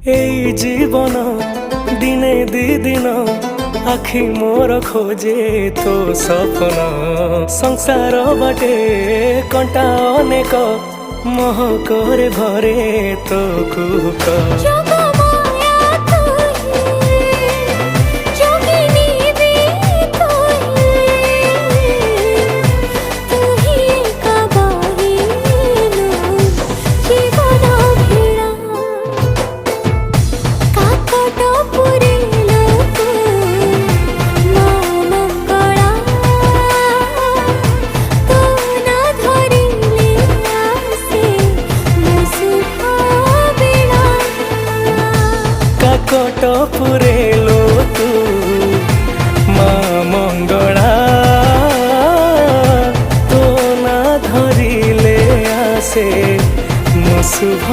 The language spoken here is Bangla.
এই জীবন দিনে দিদিন আখি মোর খোঁজে তো সপন সংসার বাটে কଣ୍ଟା অনেক মহকরে ভরে তো কুক কাকট পুরেলো তু মা মঙ্গলা তো না ধরিলে আসে মো শুভ